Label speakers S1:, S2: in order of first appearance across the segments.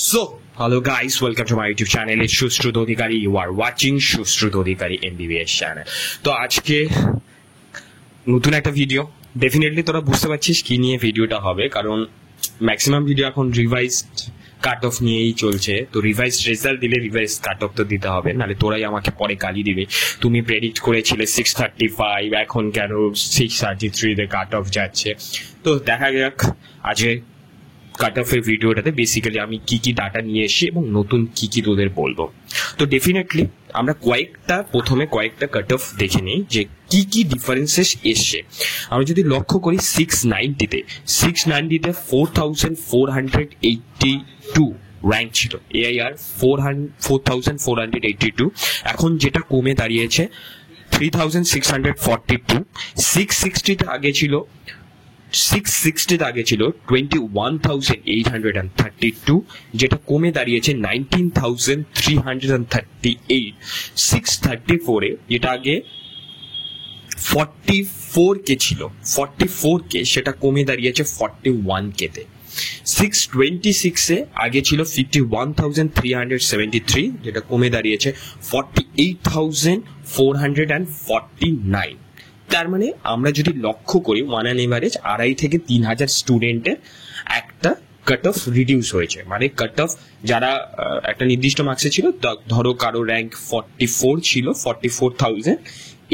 S1: So, hello guys, welcome to my YouTube channel. It's Shushrut Adhikari. You are watching Shushrut Adhikari MBBS channel. তো আজকে নতুন একটা video. Definitely তোরা বুঝতে পারছিস কি নিয়ে ভিডিওটা হবে, কারণ ম্যাক্সিমাম ভিডিও এখন রিভাইজড কাট অফ নিয়েই চলছে। তো রিভাইজড রেজাল্ট দিলে রিভাইজড কাট অফ তো দিতে হবে, নাহলে তোরাই আমাকে পরে গালি দিবে। তুমি প্রেডিক্ট করেছিলে 635, এখন কেন 633 কাট অফ যাচ্ছে। তো দেখা যাক আজকে কাট অফের ভিডিওটাতে বেসিক্যালি আমি কি কি ডাটা নিয়ে এসেছি এবং নতুন কি কি তোদের বলবো। তো ডেফিনেটলি আমরা প্রথমে কয়েকটা কাট অফ দেখে নিই যে কি কি ডিফারেন্সেস এসছে। আমরা যদি লক্ষ্য করি 690-তে 4482 র্যাঙ্ক ছিল, এআইআর 4482, এখন যেটা কমে দাঁড়িয়েছে 3642। 660-তে আগে ছিল 21,832, যেটা কমে দাঁড়িয়েছে 19,338। 634-এ যেটা আগে 44K ছিল, 44K, সেটা কমে দাঁড়িয়েছে 41K-তে। 626-এ আগে ছিল 51,373, যেটা কমে দাঁড়িয়েছে 48,449। তার মানে আমরা যদি লক্ষ্য করি ওয়ান অ্যান এভারেজ 2,500 থেকে 3,000 স্টুডেন্টের একটা কাট অফ রিডিউস হয়েছে। মানে কাট অফ যারা একটা নির্দিষ্ট মার্কসে ছিল, ধরো কারো র্যাঙ্ক 44 ছিল, 44,000,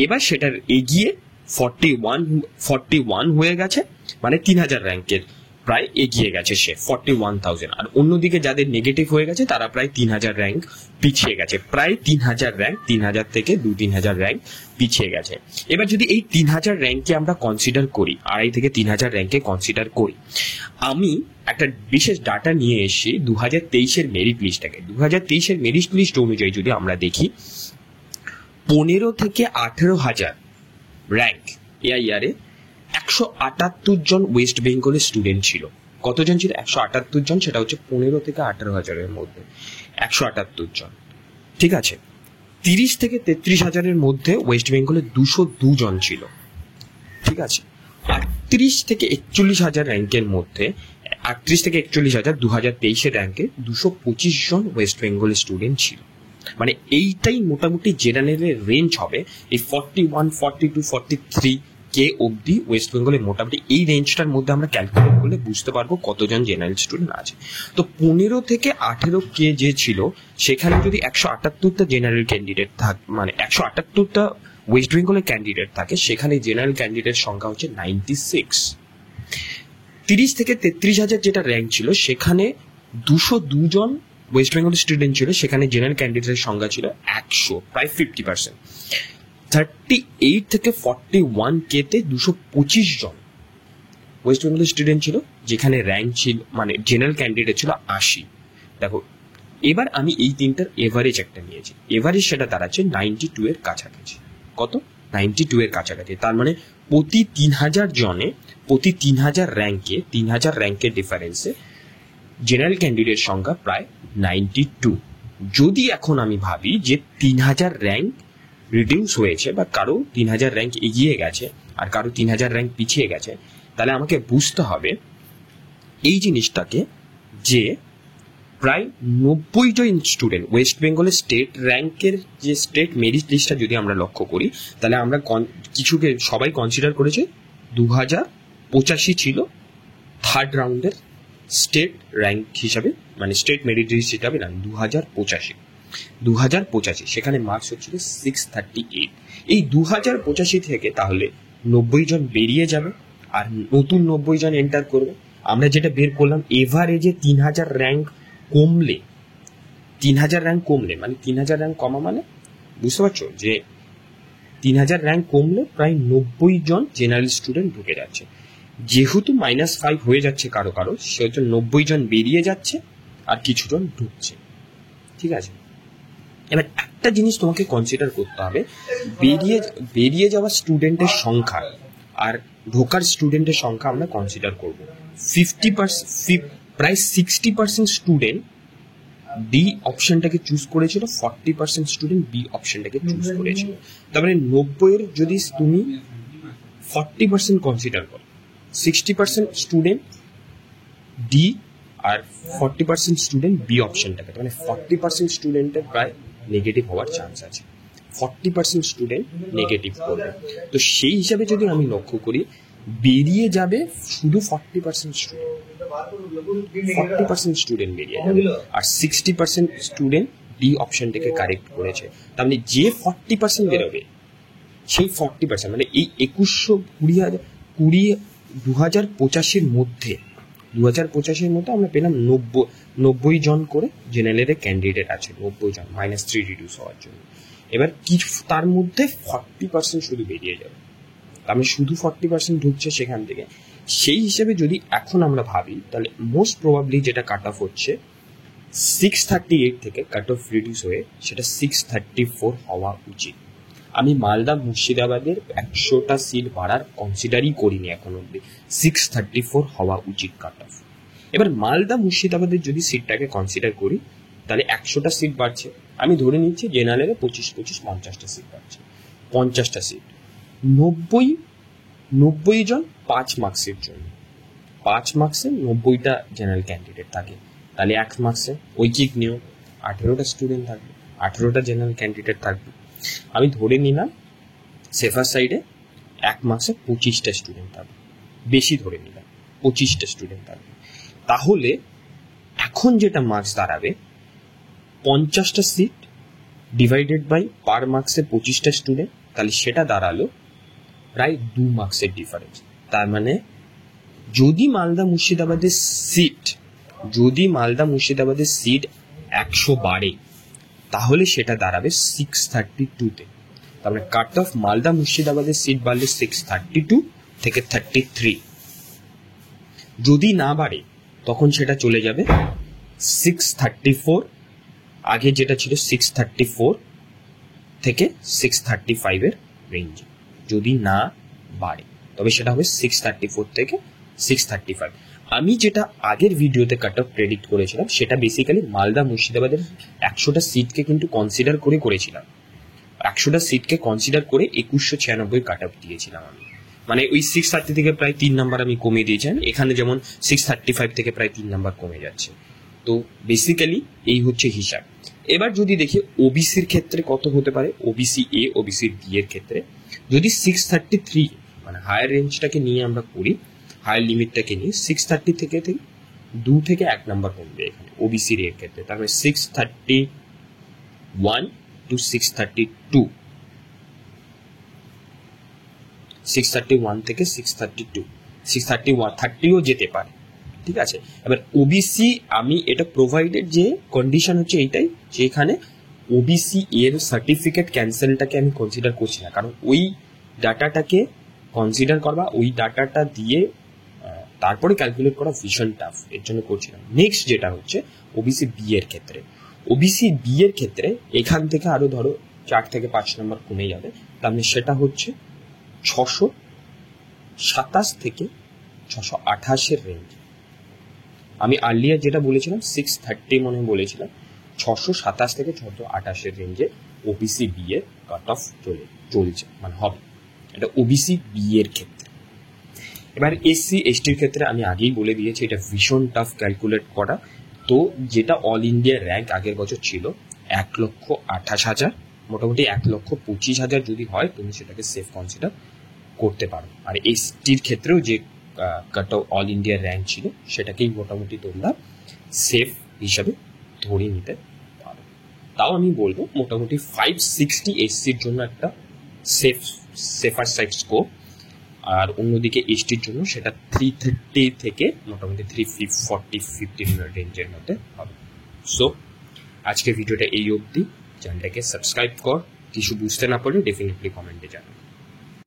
S1: এবার সেটার এগিয়ে 41 হয়ে গেছে, মানে 3,000 র্যাঙ্কের প্রায় এগিয়ে গেছে সে 41,000। আর অন্যদিকে যাদের নেগেটিভ হয়ে গেছে তারা প্রায় 3,000 র্যাঙ্ক পিছিয়ে গেছে, প্রায় 3,000 র্যাঙ্ক, 3,000 থেকে 2-3,000 র্যাঙ্ক পিছিয়ে গেছে। এবার যদি এই 3,000 র্যাঙ্ককে আমরা কনসিডার করি, 2,500 থেকে 3,000 র্যাঙ্কে কনসিডার করি, আমি একটা বিশেষ ডাটা নিয়ে এসেছি 2023-এর মেরিট লিস্টটাকে। 2023-এর মেরিট লিস্ট অনুযায়ী যদি আমরা দেখি 15 থেকে 18,000 র্যাঙ্ক এআইআর-এ 178 জন ওয়েস্ট বেঙ্গলের স্টুডেন্ট ছিল। কতজন ছিল? 178 জন। সেটা হচ্ছে 15 থেকে 18,000-এর মধ্যে 178 জন। ঠিক আছে। 30 থেকে 33,000-এর মধ্যে ওয়েস্ট বেঙ্গলে 202 জন ছিল। ঠিক আছে। 38 থেকে 41,000 র্যাঙ্কের মধ্যে 38 থেকে 41,000 2023-এর র্যাঙ্কে 225 জন ওয়েস্ট বেঙ্গলের স্টুডেন্ট ছিল। মানে এইটাই মোটামুটি জেনারেলের রেঞ্জ হবে, এই 41, 42, 43 কে অবধি ওয়েস্ট বেঙ্গলে মোটামুটি এই রেঞ্জটার মধ্যে আমরা ক্যালকুলেট করলে বুঝতে পারবো কতজন জেনারেল স্টুডেন্ট আছে। তো 15 থেকে 18K যে ছিল, সেখানে যদি 178টা জেনারেল ক্যান্ডিডেট থাকে, মানে 178টা ওয়েস্ট বেঙ্গলের ক্যান্ডিডেট থাকে, সেখানে জেনারেল ক্যান্ডিডেট সংখ্যা হচ্ছে 96। 30 থেকে 33,000 যেটা র্যাঙ্ক ছিল, সেখানে 202 জন ওয়েস্ট বেঙ্গলের স্টুডেন্ট ছিল, সেখানে জেনারেল ক্যান্ডিডেটের সংখ্যা ছিল 100, প্রায় 50%। 38 থেকে 41K-তে 225 জন ওয়েস্ট বেঙ্গলের স্টুডেন্ট ছিল, যেখানে র্যাঙ্ক ছিল, মানে জেনারেল ক্যান্ডিডেট ছিল 80। দেখো, এবার আমি এই তিনটার এভারেজ একটা নিয়েছি। এভারেজ সেটা দাঁড়াচ্ছে 92 এর কাছাকাছি। কত? 92 এর কাছাকাছি। তার মানে প্রতি 3,000 জনে, প্রতি 3,000 র্যাঙ্কের ডিফারেন্সে জেনারেল ক্যান্ডিডেট সংখ্যা প্রায় 92। যদি এখন আমি ভাবি যে 3,000 র্যাঙ্ক রিডিউস হয়েছে, বা কারো 3,000 র্যাঙ্ক এগিয়ে গেছে আর কারো 3,000 র্যাঙ্ক পিছিয়ে গেছে, তাহলে আমাকে বুঝতে হবে এই জিনিসটাকে যে প্রায় 90 জন স্টুডেন্ট ওয়েস্ট বেঙ্গলের স্টেট র্যাঙ্কের যে স্টেট মেরিট লিস্টটা যদি আমরা লক্ষ্য করি, তাহলে আমরা কিছুকে সবাই কনসিডার করেছে 2085 ছিল থার্ড রাউন্ডের স্টেট র্যাঙ্ক হিসাবে, মানে স্টেট মেরিট লিস্ট হিসাবে না, 2085, সেখানে মার্কস হচ্ছিল 638। এই 2085 থেকে তাহলে 90 জন বেরিয়ে যাবে আর নতুন 90 জন এন্টার করবে। আমরা যেটা বের করলাম, এভারেজে 3,000 র্যাঙ্ক কমলে, 3,000 র্যাঙ্ক কমলে, মানে 3,000 র্যাঙ্ক কমা মানে বুঝতে পারছো যে 3,000 র্যাঙ্ক কমলে প্রায় 90 জন জেনারেল স্টুডেন্ট ঢুকে যাচ্ছে। যেহেতু -5 হয়ে যাচ্ছে কারো কারো, সেজন্য 90 জন বেরিয়ে যাচ্ছে আর কিছু জন ঢুকছে। ঠিক আছে। এবার একটা জিনিস তোমাকে কনসিডার করতে হবে, বেরিয়ে যাওয়া স্টুডেন্টের সংখ্যা আর ঢোকার স্টুডেন্টের সংখ্যা আমরা কনসিডার করব। 50%, প্রায় 60% স্টুডেন্ট ডি অপশনটাকে চুজ করেছিল, 40% স্টুডেন্ট বি অপশনটাকে চুজ করেছিল। তার মানে 90-এর যদি তুমি 40% কনসিডার করো, 60% স্টুডেন্ট ডি আর 40% স্টুডেন্ট বি অপশনটা কাটে, মানে 40% স্টুডেন্টের প্রায় নেগেটিভ হওয়ার চান্স আছে। 40% স্টুডেন্ট নেগেটিভ করবে। তো সেই হিসাবে যদি আমি লক্ষ্য করি, বেরিয়ে যাবে শুধু 40% স্টুডেন্ট, 40% স্টুডেন্ট বেরিয়ে যাবে, আর 60% স্টুডেন্ট ডি অপশনটাকে কারেক্ট করেছে। তার মানে যে 40% বেরোবে, সেই 40% মানে এই 2025 মধ্যে 2025 মধ্যে আমরা পেলাম 90 জন করে জেনারেলের ক্যান্ডিডেট আছে, 90 জন, -3 রিডিউস হওয়ার জন্য। এবার কিছু তার মধ্যে 40% শুধু বেরিয়ে যাবে, আমি শুধু 40% ঢুকছে সেখান থেকে। সেই হিসেবে যদি এখন আমরা ভাবি, তাহলে মোস্ট প্রবাবলি যেটা কাট অফ হচ্ছে 638 থেকে কাট অফ রিডিউস হয়ে সেটা 634 হওয়া উচিত। আমি মালদা মুর্শিদাবাদের 100টা সিট বাড়ার কনসিডারই করিনি এখন অব্দি, 634 হওয়া উচিত কাট অফ। এবার মালদা মুর্শিদাবাদের যদি সিটটাকে কনসিডার করি, তাহলে 100টা সিট বাড়ছে, আমি ধরে নিচ্ছি জেনারেলে 25 50টা সিট বাড়ছে, 50টা সিট, 90 জন 5 মার্কসের জন্য, 5 মার্কসে 90টা জেনারেল ক্যান্ডিডেট থাকে, তাহলে 1 মার্কসে ঐকিক নিয়ম 18টা স্টুডেন্ট থাকবে, 18টা জেনারেল ক্যান্ডিডেট থাকবে। আমি ধরে নিলাম সেফার সাইডে 1 মার্কসে 25টা স্টুডেন্ট থাকবে, বেশি ধরে নিলাম 25টা স্টুডেন্ট থাকবে। তাহলে এখন যেটা মার্কস দাঁড়াবে, 50টা সিট ডিভাইডেড বাই পার মার্কসে 25টা স্টুডেন্ট, তাহলে সেটা দাঁড়ালো প্রায় 2 মার্কসের ডিফারেন্স। তার মানে যদি মালদা মুর্শিদাবাদের সিট 100 বাড়ে, তাহলে সেটা দাঁড়াবে 632-তে। তার মানে কাট অফ মালদা মুর্শিদাবাদের সিট বাড়লে 632 থেকে 33। যদি না বাড়ে তখন সেটা চলে যাবে 634, আগে যেটা ছিল 634 থেকে 635 এর রেঞ্জে। যদি না বাড়ে তবে সেটা হবে 634 থেকে 635। আমি যেটা আগের ভিডিওতে কাট অফ প্রেডিক্ট করেছিলাম, সেটা বেসিক্যালি মালদা মুর্শিদাবাদের 100টা সিটকে কিন্তু কনসিডার করেছিলাম। 100টা সিটকে কনসিডার করে 2196 কাট অফ দিয়েছিলাম আমি, মানে ওই 630 থেকে প্রায় 3 নাম্বার আমি কমিয়ে দিয়েছিলাম। এখানে যেমন 635 থেকে প্রায় 3 নাম্বার কমে যাচ্ছে। তো বেসিক্যালি এই হচ্ছে হিসাব। এবার যদি দেখি ওবিসির ক্ষেত্রে কত হতে পারে, ওবিসি এ, ওবিসি বি এর ক্ষেত্রে যদি 633 মানে হায়ার রেঞ্জটাকে নিয়ে আমরা করি, হায়ার লিমিটটাকে নিয়ে 630 থেকে 2 থেকে 1 নাম্বার কমবে এখানে ওবিসি এর ক্ষেত্রে। তার মানে 631 to 632, 631 থেকে 632, 631-30ও যেতে পারে, ঠিক আছে। এবার ওবিসি আমি এটা প্রোভাইডেড যে কন্ডিশন হচ্ছে এইটাই, যে এখানে ওবিসি এর সার্টিফিকেট ক্যান্সেলটাকে আমি কনসিডার করছি না, কারণ ওই ডাটাটাকে কনসিডার করবা, ওই ডাটাটা দিয়ে তারপরে ক্যালকুলেট করা ভীষণ টাফ, এর জন্য করছিলাম। নেক্সট যেটা হচ্ছে ওবিসি বি এর ক্ষেত্রে, ওবিসি বি এর ক্ষেত্রে এখান থেকে আরো ধরো 4 থেকে 5 নাম্বার কমে যাবে, তার মানে সেটা হচ্ছে 627 থেকে 628 এর রেঞ্জ। আমি আর্লিয়ার যেটা বলেছিলাম 630 মনে বলেছিলাম, 627 থেকে 628 এর রেঞ্জে ওবিসি বি এর কাট অফ চলছে মানে হবে, এটা ওবিসি বি এর ক্ষেত্রে। এবার এসসি এসটির ক্ষেত্রে আমি আগেই বলে দিয়েছি এটা ভীষণ টাফ ক্যালকুলেট করা। তো যেটা অল ইন্ডিয়া র্যাঙ্ক আগের বছর ছিল 1,28,000, মোটামুটি 1,25,000 যদি হয় তুমি সেটাকে সেফ কনসিডার করতে পারো। আর এসটির ক্ষেত্রেও যে cut off all India rank ছিল সেটাকেই মোটামুটি তোমরা সেফ হিসাবে ধরে নিতে পারো। তাও আমি বলবো মোটামুটি 560 এসসির জন্য একটা সেফার সাইড স্কোপ, আর অন্যদিকে এসটির জন্য সেটা 330 থেকে মোটামুটি 340-50 রেঞ্জের মধ্যে হবে। সো আজকে ভিডিওটা এই অবধি, চ্যানেলটাকে সাবস্ক্রাইব কর, কিছু বুঝতে না পারলে ডেফিনেটলি কমেন্টে জানাও।